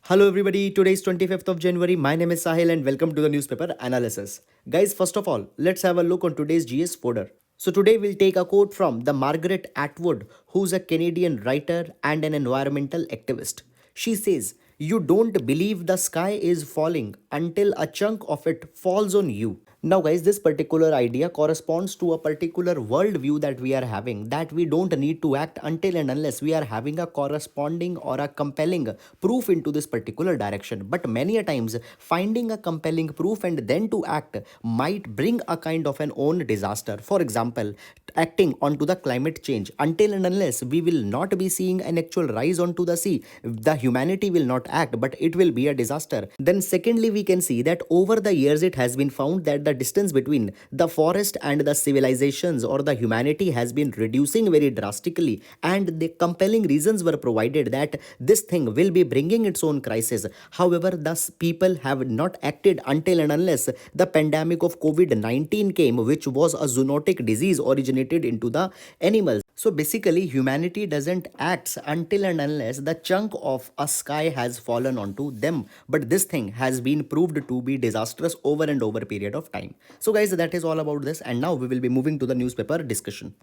Hello everybody, today is 25th of January. My name is Sahil and welcome to the newspaper analysis. Guys, first of all, let's have a look on today's GS fodder. So today we'll take a quote from the Margaret Atwood, who's a Canadian writer and an environmental activist. She says, "You don't believe the sky is falling until a chunk of it falls on you." Now, guys, this particular idea corresponds to a particular worldview that we are having, that we don't need to act until and unless we are having a corresponding or a compelling proof into this particular direction. But many a times, finding a compelling proof and then to act might bring a kind of an own disaster. For example, acting onto the climate change. Until and unless we will not be seeing an actual rise onto the sea, the humanity will not act, but it will be a disaster. Then secondly, we can see that over the years it has been found that the distance between the forest and the civilizations or the humanity has been reducing very drastically, and the compelling reasons were provided that this thing will be bringing its own crisis. However, thus people have not acted until and unless the pandemic of COVID-19 came, which was a zoonotic disease originated into the animals. So basically, humanity doesn't act until and unless the chunk of a sky has fallen onto them. But this thing has been proved to be disastrous over and over a period of time. So guys, that is all about this. And now we will be moving to the newspaper discussion.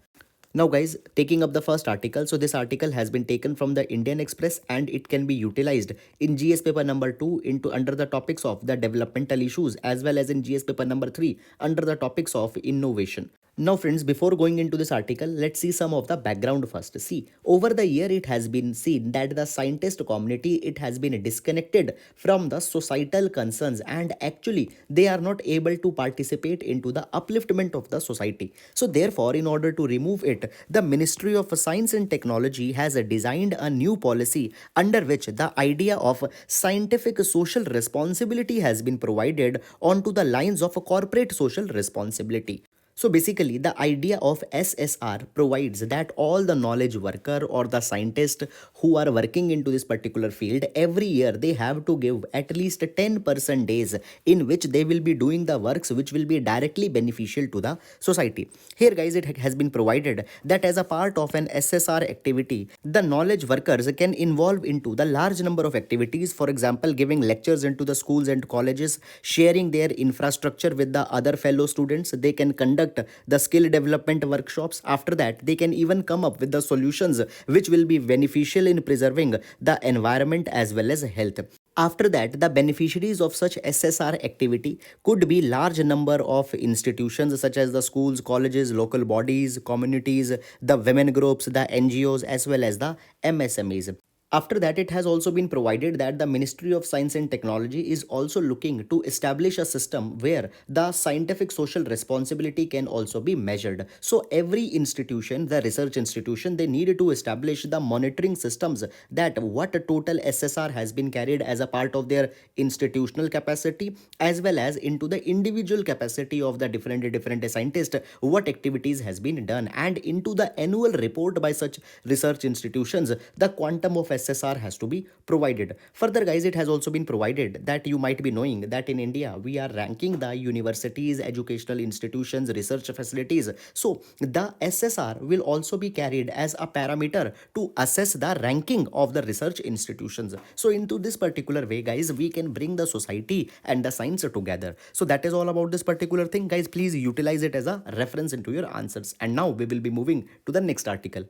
Now, guys, taking up the first article. So this article has been taken from the Indian Express and it can be utilized in GS paper number 2 into under the topics of the developmental issues, as well as in GS paper number 3 under the topics of innovation. Now, friends, before going into this article, let's see some of the background first. See, over the year, it has been seen that the scientist community, it has been disconnected from the societal concerns, and actually they are not able to participate into the upliftment of the society. So therefore, in order to remove it, the Ministry of Science and Technology has designed a new policy under which the idea of scientific social responsibility has been provided onto the lines of a corporate social responsibility. So basically, the idea of SSR provides that all the knowledge worker or the scientist who are working into this particular field, every year they have to give at least 10% days in which they will be doing the works which will be directly beneficial to the society. Here, guys, it has been provided that as a part of an SSR activity, the knowledge workers can involve into the large number of activities. For example, giving lectures into the schools and colleges, sharing their infrastructure with the other fellow students. They can conduct the skill development workshops. After that, they can even come up with the solutions which will be beneficial in preserving the environment as well as health. After that, the beneficiaries of such SSR activity could be large number of institutions such as the schools, colleges, local bodies, communities, the women groups, the NGOs, as well as the MSMEs. After that, it has also been provided that the Ministry of Science and Technology is also looking to establish a system where the scientific social responsibility can also be measured. So every institution, the research institution, they need to establish the monitoring systems that what total SSR has been carried as a part of their institutional capacity, as well as into the individual capacity of the different scientists, what activities has been done, and into the annual report by such research institutions, the quantum of SSR has to be provided. Further, guys, it has also been provided that you might be knowing that in India we are ranking the universities, educational institutions, research facilities. So the SSR will also be carried as a parameter to assess the ranking of the research institutions. So into this particular way, guys, we can bring the society and the science together. So that is all about this particular thing, guys. Please utilize it as a reference into your answers. And now we will be moving to the next article.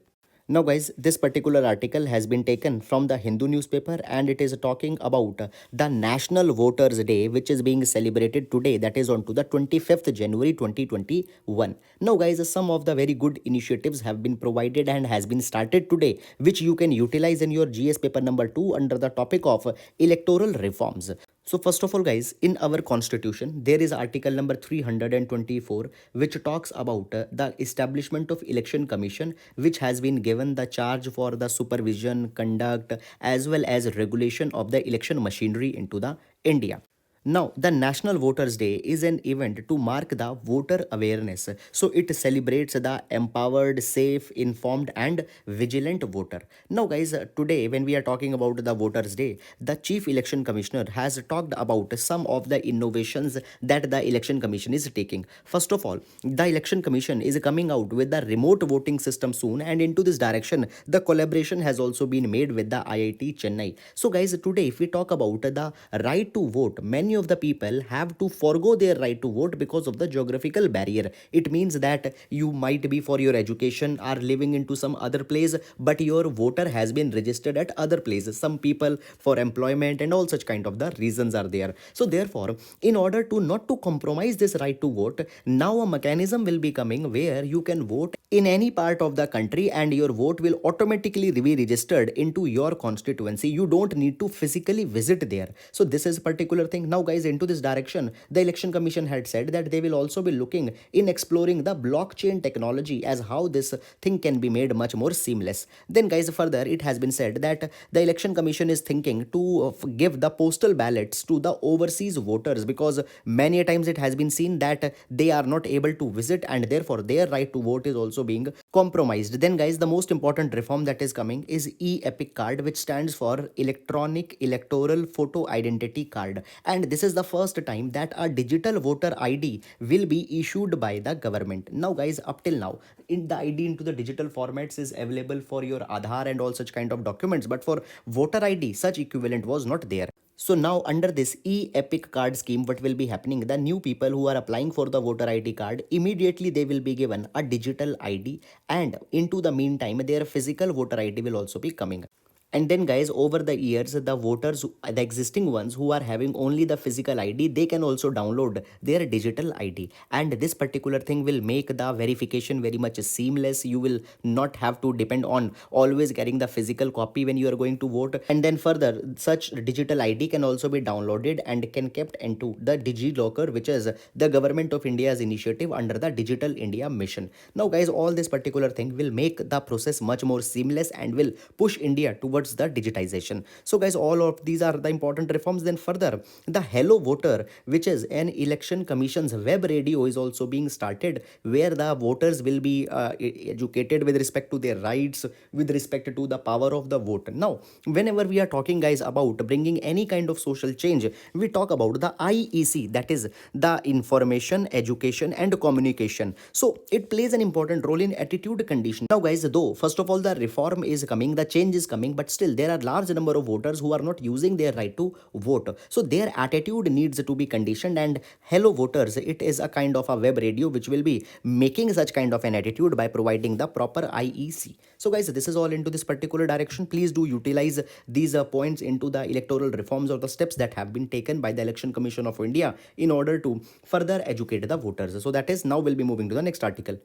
Now, guys, this particular article has been taken from the Hindu newspaper and it is talking about the National Voters Day, which is being celebrated today, that is on to the 25th January 2021. Now, guys, some of the very good initiatives have been provided and has been started today, which you can utilize in your GS paper number 2 under the topic of electoral reforms. So first of all, guys, in our constitution, there is article number 324, which talks about the establishment of election commission, which has been given the charge for the supervision, conduct, as well as regulation of the election machinery into the India. Now, the National Voters Day is an event to mark the voter awareness. So, it celebrates the empowered, safe, informed, and vigilant voter. Now, guys, today when we are talking about the Voters Day, the Chief Election Commissioner has talked about some of the innovations that the Election Commission is taking. First of all, the Election Commission is coming out with the remote voting system soon, and into this direction, the collaboration has also been made with the IIT Chennai. So, guys, today, if we talk about the right to vote, many of the people have to forego their right to vote because of the geographical barrier. It means that you might be for your education are living into some other place, but your voter has been registered at other places. Some people for employment and all such kind of the reasons are there. So therefore, in order to not to compromise this right to vote, now a mechanism will be coming where you can vote in any part of the country and your vote will automatically be registered into your constituency. You don't need to physically visit there. So this is a particular thing. Now guys, into this direction, the Election Commission had said that they will also be looking in exploring the blockchain technology as how this thing can be made much more seamless. Then guys, further it has been said that the Election Commission is thinking to give the postal ballots to the overseas voters, because many times it has been seen that they are not able to visit and therefore their right to vote is also being compromised. Then guys, the most important reform that is coming is e-epic card, which stands for electronic electoral photo identity card, and this is the first time that a digital voter ID will be issued by the government. Now guys, up till now in the ID into the digital formats is available for your Aadhaar and all such kind of documents, but for voter ID such equivalent was not there. So now under this e-epic card scheme, what will be happening? The new people who are applying for the voter ID card, immediately they will be given a digital ID, and into the meantime their physical voter ID will also be coming. And then guys, over the years, the voters, the existing ones who are having only the physical ID, they can also download their digital ID, and this particular thing will make the verification very much seamless. You will not have to depend on always carrying the physical copy when you are going to vote. And then further, such digital ID can also be downloaded and can kept into the DigiLocker, which is the government of India's initiative under the Digital India mission. Now guys, all this particular thing will make the process much more seamless and will push India towards the digitization. So guys, all of these are the important reforms. Then further, the Hello Voter, which is an election commission's web radio, is also being started, where the voters will be educated with respect to their rights, with respect to the power of the vote. Now whenever we are talking guys about bringing any kind of social change, we talk about the IEC, that is the information, education and communication. So it plays an important role in attitude condition. Now guys, though first of all the reform is coming, the change is coming, but still there are large number of voters who are not using their right to vote. So their attitude needs to be conditioned, and Hello Voters, it is a kind of a web radio which will be making such kind of an attitude by providing the proper IEC. So guys, this is all into this particular direction. Please do utilize these points into the electoral reforms or the steps that have been taken by the Election Commission of India in order to further educate the voters. So that is, now we'll be moving to the next article.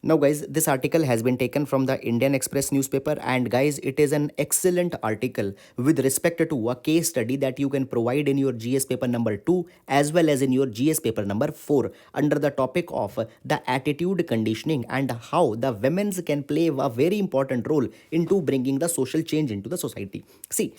Now guys, this article has been taken from the Indian Express newspaper, and guys, it is an excellent article with respect to a case study that you can provide in your GS paper number 2 as well as in your GS paper number 4 under the topic of the attitude conditioning and how the women's can play a very important role into bringing the social change into the society. See,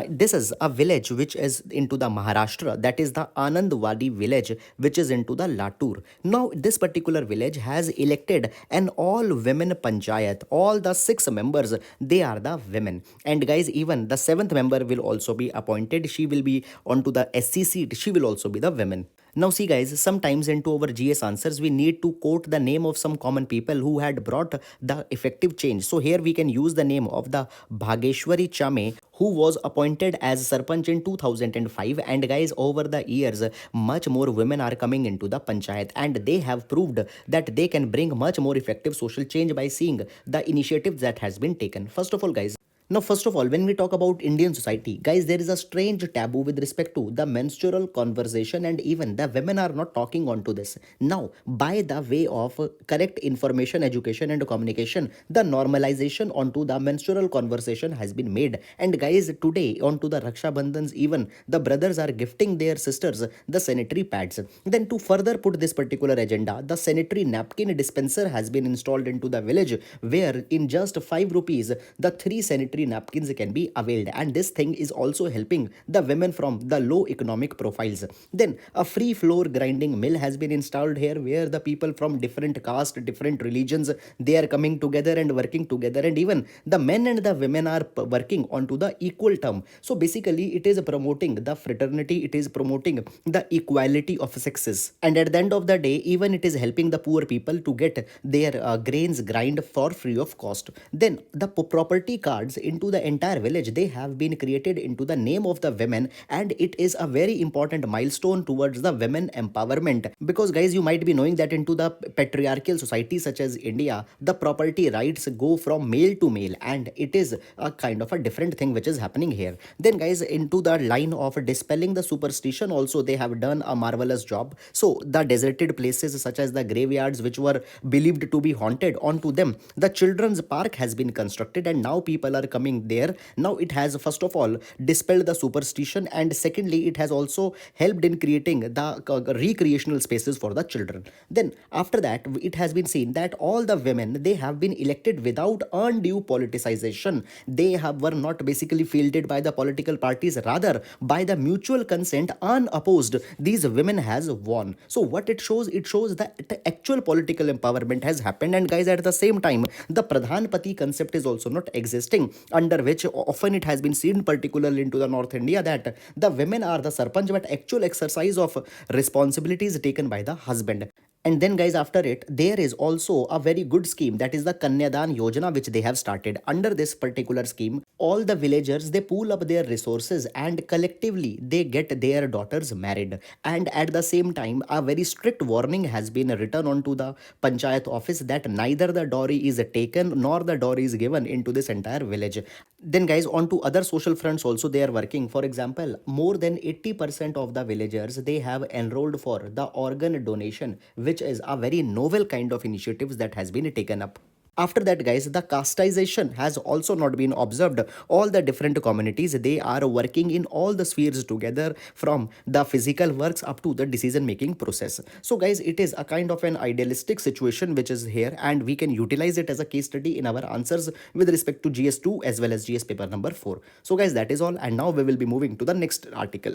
this is a village which is into the Maharashtra, that is the Anandwadi village, which is into the Latur. Now this particular village has elected an all women panchayat. All the 6 members, they are the women, and guys, even the 7th member will also be appointed. She will be onto the SC seat, she will also be the women. Now see guys, sometimes into our GS answers we need to quote the name of some common people who had brought the effective change. So here we can use the name of the Bhageshwari Chame, who was appointed as Sarpanch in 2005, and guys, over the years much more women are coming into the panchayat, and they have proved that they can bring much more effective social change by seeing the initiatives that has been taken. First of all guys, now, first of all, when we talk about Indian society, guys, there is a strange taboo with respect to the menstrual conversation, and even the women are not talking onto this. Now, by the way of correct information, education and communication, the normalization onto the menstrual conversation has been made. And guys, today onto the Raksha Bandhans, even the brothers are gifting their sisters the sanitary pads. Then to further put this particular agenda, the sanitary napkin dispenser has been installed into the village, where in just 5 rupees, the 3 sanitary sanitary napkins can be availed, and this thing is also helping the women from the low economic profiles. Then a free floor grinding mill has been installed here, where the people from different caste, different religions, they are coming together and working together, and even the men and the women are working onto the equal term. So basically it is promoting the fraternity, it is promoting the equality of sexes, and at the end of the day even it is helping the poor people to get their grains grind for free of cost. Then the property cards into the entire village, they have been created into the name of the women, and it is a very important milestone towards the women empowerment. Because guys, you might be knowing that into the patriarchal society such as India, the property rights go from male to male, and it is a kind of a different thing which is happening here. Then guys, into the line of dispelling the superstition also, they have done a marvelous job. So the deserted places such as the graveyards which were believed to be haunted, onto them the children's park has been constructed, and now people are coming there. Now it has first of all dispelled the superstition, and secondly it has also helped in creating the recreational spaces for the children. Then after that, it has been seen that all the women, they have been elected without undue politicization. They were not basically fielded by the political parties, rather by the mutual consent, unopposed, these women has won. So what it shows, it shows that actual political empowerment has happened. And guys, at the same time, the Pradhan Pati concept is also not existing, under which often it has been seen, particularly into the North India, that the women are the sarpanch, but actual exercise of responsibilities taken by the husband. And then guys, after it, there is also a very good scheme, that is the Kanyadan Yojana, which they have started. Under this particular scheme, all the villagers, they pool up their resources and collectively they get their daughters married. And at the same time, a very strict warning has been written onto the panchayat office that neither the dowry is taken nor the dowry is given into this entire village. Then guys, on to other social fronts also they are working. For example, more than 80% of the villagers, they have enrolled for the organ donation, which is a very novel kind of initiatives that has been taken up. After that guys, the casteization has also not been observed. All the different communities, they are working in all the spheres together, from the physical works up to the decision making process. So guys, it is a kind of an idealistic situation which is here, and we can utilize it as a case study in our answers with respect to GS2 as well as GS paper number 4. So guys, that is all, and now we will be moving to the next article.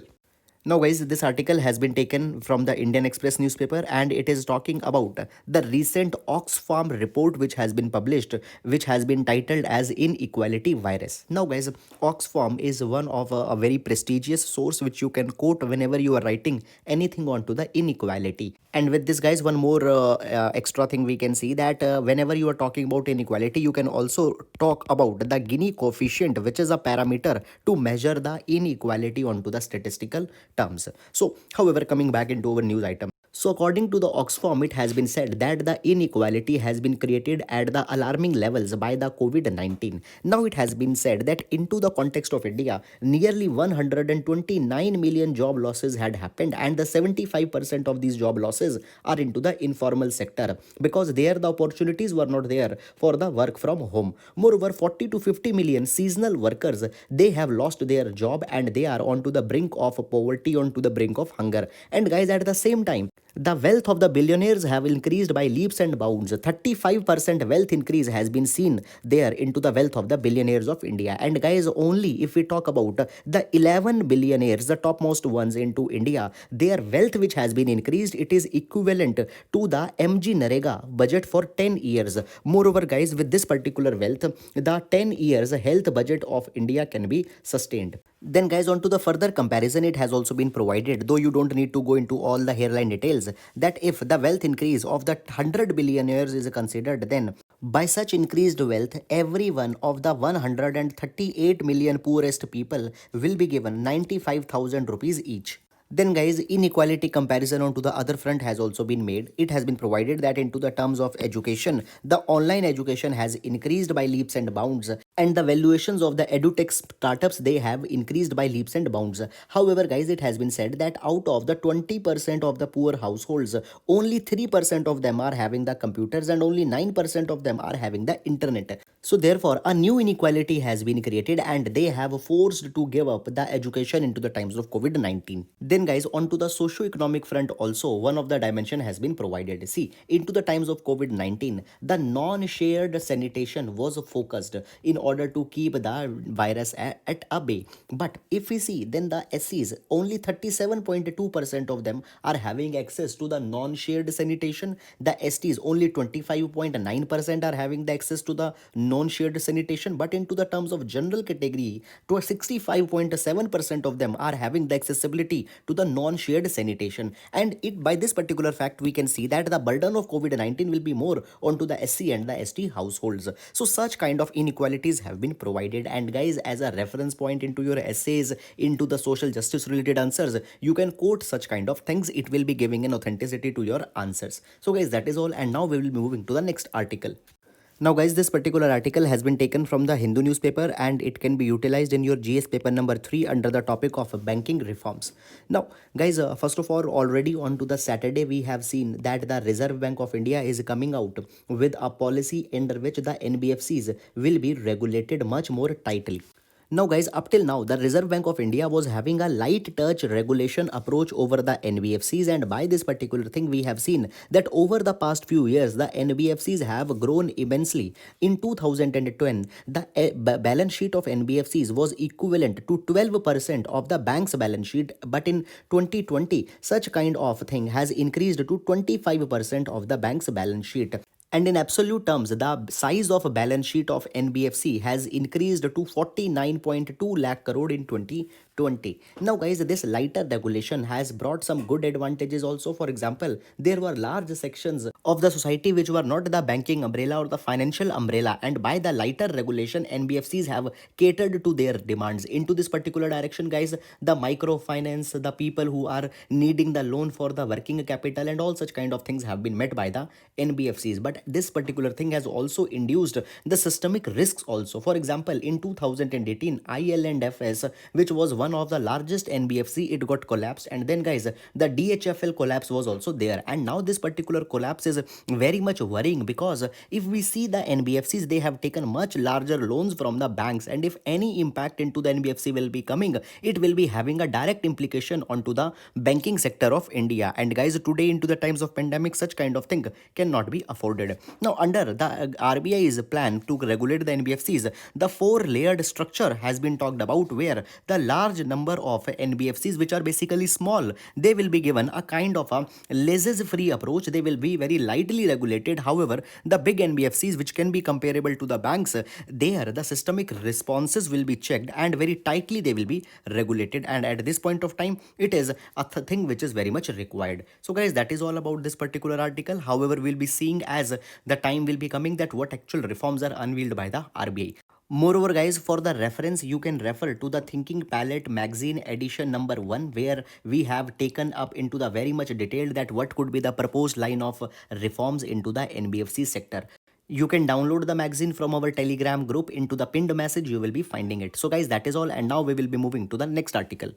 Now guys, this article has been taken from the Indian Express newspaper, and it is talking about the recent Oxfam report which has been published, which has been titled as Inequality Virus. Now guys, Oxfam is one of a very prestigious source which you can quote whenever you are writing anything onto the inequality. And with this guys, one more extra thing we can see, that whenever you are talking about inequality, you can also talk about the Gini coefficient, which is a parameter to measure the inequality onto the statistical terms. So however, coming back into our news item, so according to the Oxfam, it has been said that the inequality has been created at the alarming levels by the COVID-19. Now it has been said that into the context of India, nearly 129 million job losses had happened, and the 75% of these job losses are into the informal sector, because there the opportunities were not there for the work from home. Moreover, 40 to 50 million seasonal workers, they have lost their job, and they are onto the brink of poverty, onto the brink of hunger. And guys, at the same time, the wealth of the billionaires have increased by leaps and bounds. 35% wealth increase has been seen there into the wealth of the billionaires of India. And guys, only if we talk about the 11 billionaires, the topmost ones into India, their wealth which has been increased, it is equivalent to the MG Narega budget for 10 years. Moreover, guys, with this particular wealth, the 10 years health budget of India can be sustained. Then guys, on to the further comparison, it has also been provided, though you don't need to go into all the hairline details, that if the wealth increase of the 100 billionaires is considered, then by such increased wealth, every one of the 138 million poorest people will be given 95,000 rupees each. Then guys, inequality comparison onto the other front has also been made. It has been provided that into the terms of education, the online education has increased by leaps and bounds, and the valuations of the edutech startups, they have increased by leaps and bounds. However guys, it has been said that out of the 20% of the poor households, only 3% of them are having the computers, and only 9% of them are having the internet. So therefore, a new inequality has been created, and they have forced to give up the education into the times of COVID-19. Then guys, onto the socio-economic front also, one of the dimension has been provided. See, into the times of COVID-19, the non-shared sanitation was focused in order to keep the virus at a bay. But if we see, then the SCs, only 37.2% of them are having access to the non-shared sanitation. The STs, only 25.9% are having the access to the non-shared sanitation. But into the terms of general category, to 65.7% of them are having the accessibility to the non-shared sanitation. And it, by this particular fact, we can see that the burden of COVID-19 will be more onto the SC and the ST households. So such kind of inequalities have been provided. And guys, as a reference point into your essays, into the social justice related answers, you can quote such kind of things. It will be giving an authenticity to your answers. So guys, that is all. And now we will be moving to the next article. Now guys, this particular article has been taken from the Hindu newspaper and it can be utilized in your GS paper number 3 under the topic of banking reforms. Now guys, first of all, already on to the Saturday, we have seen that the Reserve Bank of India is coming out with a policy under which the NBFCs will be regulated much more tightly. Now guys, up till now, the Reserve Bank of India was having a light touch regulation approach over the NBFCs, and by this particular thing, we have seen that over the past few years, the NBFCs have grown immensely. In 2010, the balance sheet of NBFCs was equivalent to 12% of the bank's balance sheet, but in 2020, such kind of thing has increased to 25% of the bank's balance sheet. And in absolute terms, the size of a balance sheet of NBFC has increased to 49.2 lakh crore in 2020. Now guys, this lighter regulation has brought some good advantages also. For example, there were large sections of the society which were not the banking umbrella or the financial umbrella, and by the lighter regulation, NBFCs have catered to their demands. Into this particular direction guys, the microfinance, the people who are needing the loan for the working capital and all such kind of things have been met by the NBFCs. But this particular thing has also induced the systemic risks also. For example, in 2018, IL&FS, which was one of the largest NBFC, it got collapsed. And then guys, the DHFL collapse was also there. And now this particular collapse is very much worrying, because if we see the NBFCs, they have taken much larger loans from the banks. And if any impact into the NBFC will be coming, it will be having a direct implication onto the banking sector of India. And guys, today into the times of pandemic, such kind of thing cannot be afforded. Now, under the RBI's plan to regulate the NBFCs, the four-layered structure has been talked about, where the large number of NBFCs, which are basically small, they will be given a kind of a laissez-free approach. They will be very lightly regulated. However, the big NBFCs, which can be comparable to the banks, there the systemic responses will be checked and very tightly they will be regulated. And at this point of time, it is a thing which is very much required. So guys, that is all about this particular article. However, we'll be seeing as the time will be coming that what actual reforms are unveiled by the RBI. Moreover, guys, for the reference, you can refer to the Thinking Palette magazine edition number 1, where we have taken up into the very much detail that what could be the proposed line of reforms into the NBFC sector. You can download the magazine from our Telegram group. Into the pinned message, you will be finding it. So guys, that is all. And now we will be moving to the next article.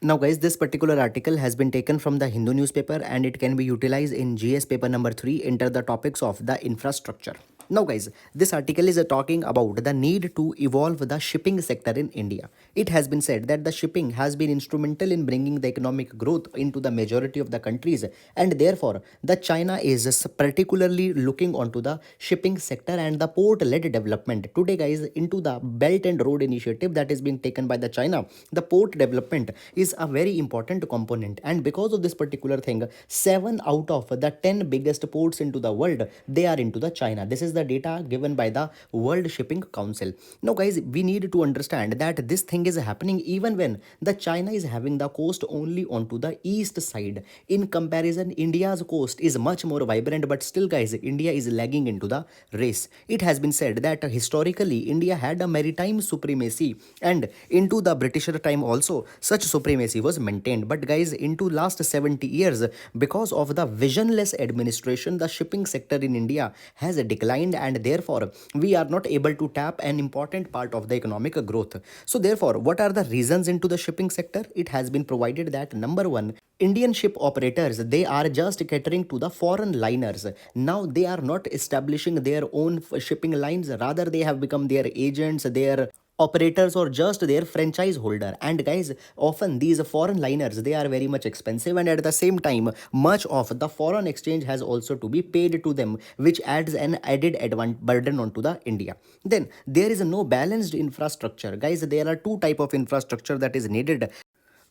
Now guys, this particular article has been taken from the Hindu newspaper and it can be utilized in GS paper number 3 under the topics of the infrastructure. Now guys, this article is talking about the need to evolve the shipping sector in India. It has been said that the shipping has been instrumental in bringing the economic growth into the majority of the countries, and therefore the China is particularly looking onto the shipping sector and the port-led development. Today guys, into the Belt and Road Initiative that is being taken by the China, the port development is a very important component, and because of this particular thing, 7 out of the 10 biggest ports into the world, they are into the China. This is the data given by the World Shipping Council. Now guys, we need to understand that this thing is happening even when the China is having the coast only onto the east side. In comparison, India's coast is much more vibrant, but still guys, India is lagging into the race. It has been said that historically India had a maritime supremacy, and into the British time also such supremacy was maintained. But guys, into last 70 years, because of the visionless administration, the shipping sector in India has declined, and therefore we are not able to tap an important part of the economic growth. So therefore, what are the reasons into the shipping sector? It has been provided that number 1, Indian ship operators, they are just catering to the foreign liners. Now they are not establishing their own shipping lines, rather they have become their agents, their operators or just their franchise holder. And guys, often these foreign liners, they are very much expensive, and at the same time much of the foreign exchange has also to be paid to them, which adds an added burden onto the India. Then there is no balanced infrastructure. Guys, there are two type of infrastructure that is needed,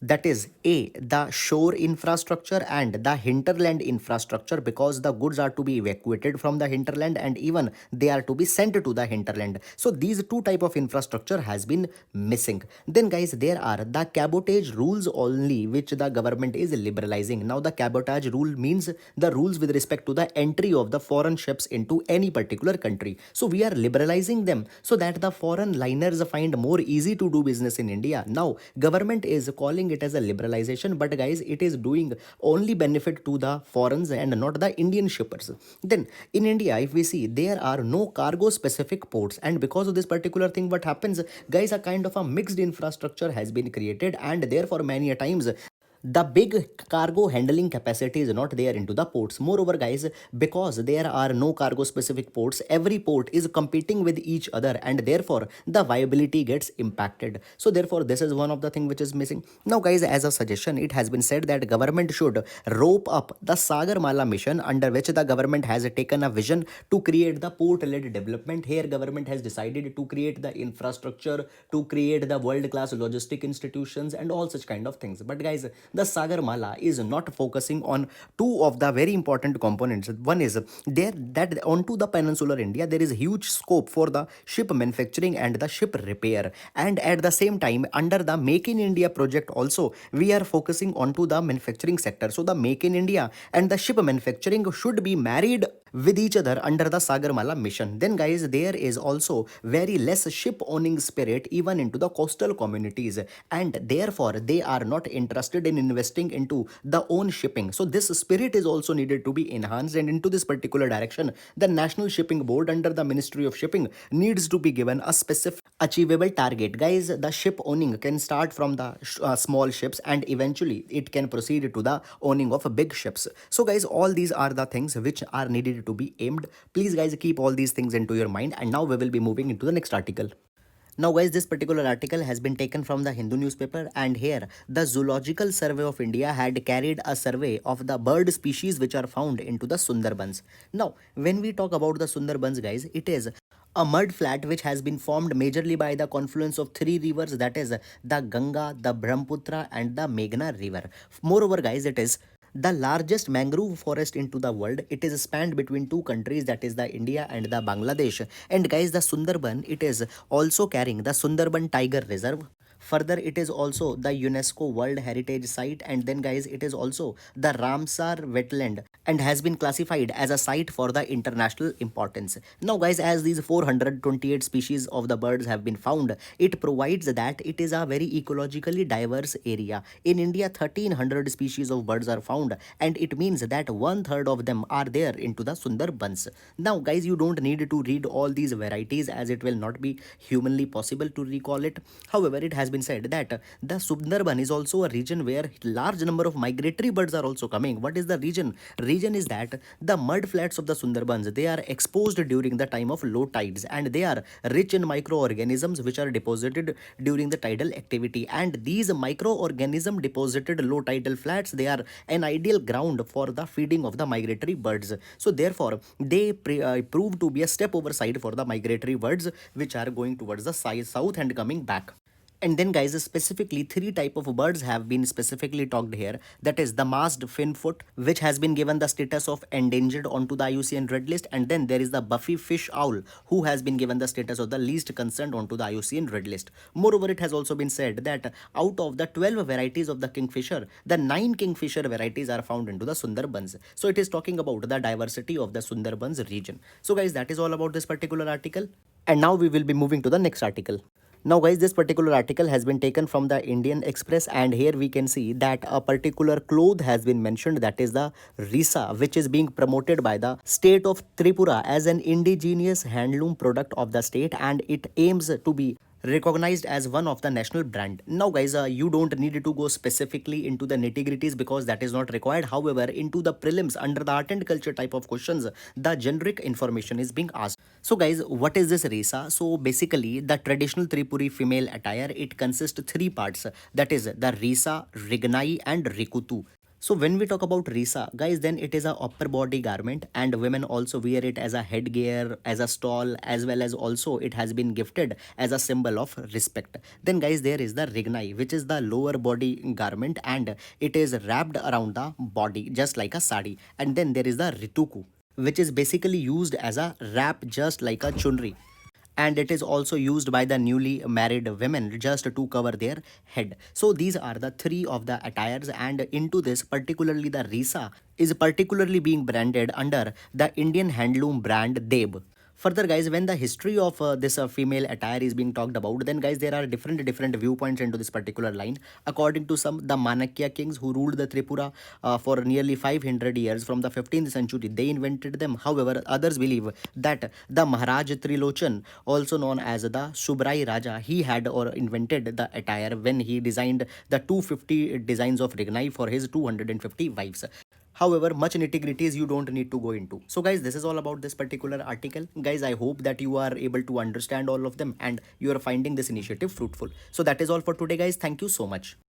that is a the shore infrastructure and the hinterland infrastructure, because the goods are to be evacuated from the hinterland and even they are to be sent to the hinterland. So these two type of infrastructure has been missing. Then guys, there are the cabotage rules only, which the government is liberalizing. Now the cabotage rule means the rules with respect to the entry of the foreign ships into any particular country. So we are liberalizing them so that the foreign liners find more easy to do business in India. Now government is calling it as a liberalization, but guys, it is doing only benefit to the foreigners and not the Indian shippers. Then in India, if we see, there are no cargo specific ports, and because of this particular thing, what happens, guys, a kind of a mixed infrastructure has been created, and therefore many a times the big cargo handling capacity is not there into the ports. Moreover guys, because there are no cargo specific ports, every port is competing with each other, and therefore the viability gets impacted. So therefore this is one of the thing which is missing. Now guys, as a suggestion, it has been said that government should rope up the Sagarmala mission, under which the government has taken a vision to create the port led development. Here government has decided to create the infrastructure, to create the world class logistic institutions and all such kind of things. But guys, the Sagarmala is not focusing on two of the very important components. One is there that onto the peninsular India there is huge scope for the ship manufacturing and the ship repair, and at the same time under the Make in India project also we are focusing onto the manufacturing sector. So the Make in India and the ship manufacturing should be married with each other under the Sagarmala mission. Then guys, there is also very less ship owning spirit even into the coastal communities, and therefore they are not interested in investing into the own shipping. So this spirit is also needed to be enhanced, and into this particular direction the National Shipping Board under the Ministry of Shipping needs to be given a specific achievable target. Guys, the ship owning can start from the small ships and eventually it can proceed to the owning of big ships. So guys, all these are the things which are needed to be aimed. Please guys, keep all these things into your mind, and now we will be moving into the next article. Now guys, this particular article has been taken from the Hindu newspaper, and here the Zoological Survey of India had carried a survey of the bird species which are found into the Sundarbans. Now when we talk about the Sundarbans guys, it is a mud flat which has been formed majorly by the confluence of three rivers, that is the Ganga, the Brahmaputra and the Meghna river. Moreover guys, it is the largest mangrove forest into the world. It is spanned between two countries, that is the India and the Bangladesh. And guys, the Sundarban, it is also carrying the Sundarban Tiger Reserve. Further, it is also the UNESCO World Heritage Site, and then guys, it is also the Ramsar wetland and has been classified as a site for the international importance. Now guys, as these 428 species of the birds have been found, it provides that it is a very ecologically diverse area. In India, 1300 species of birds are found, and it means that one third of them are there into the Sundarbans. Now guys, you don't need to read all these varieties as it will not be humanly possible to recall it. However, it has been said that the Sundarban is also a region where large number of migratory birds are also coming. What is the region? Region is that the mud flats of the Sundarbans, they are exposed during the time of low tides, and they are rich in microorganisms which are deposited during the tidal activity, and these microorganism deposited low tidal flats, they are an ideal ground for the feeding of the migratory birds. So therefore they prove to be a step over side for the migratory birds which are going towards the south and coming back. And then guys, specifically three type of birds have been specifically talked here, that is the masked finfoot, which has been given the status of endangered onto the IUCN red list, and then there is the buffy fish owl, who has been given the status of the least concerned onto the IUCN red list. Moreover, it has also been said that out of the 12 varieties of the kingfisher, the 9 kingfisher varieties are found into the Sundarbans. So it is talking about the diversity of the Sundarbans region. So guys, that is all about this particular article, and now we will be moving to the next article. Now guys, this particular article has been taken from the Indian Express, and here we can see that a particular cloth has been mentioned, that is the Risa, which is being promoted by the state of Tripura as an indigenous handloom product of the state, and it aims to be recognized as one of the national brand. Now guys, you don't need to go specifically into the nitty-gritties because that is not required. However, into the prelims under the art and culture type of questions, the generic information is being asked. So guys, what is this Resa? So basically the traditional Tripuri female attire, it consists three parts, that is the Resa, Rignai and Rikutu. So when we talk about Risa, guys, then it is a upper body garment and women also wear it as a headgear, as a stole, as well as also it has been gifted as a symbol of respect. Then guys, there is the Rignai, which is the lower body garment and it is wrapped around the body just like a sari. And then there is the Rituku, which is basically used as a wrap just like a chunri, and it is also used by the newly married women just to cover their head. So these are the three of the attires, and into this particularly the Risa is particularly being branded under the Indian handloom brand Deb. Further guys, when the history of this female attire is being talked about, then guys, there are different viewpoints into this particular line. According to some, the Manakya kings who ruled the Tripura for nearly 500 years from the 15th century, they invented them. However, others believe that the Maharaj Trilochan, also known as the Subrai Raja, he had or invented the attire when he designed the 250 designs of Rignai for his 250 wives. However, much nitty-gritties you don't need to go into. So guys, this is all about this particular article. Guys, I hope that you are able to understand all of them and you are finding this initiative fruitful. So that is all for today guys. Thank you so much.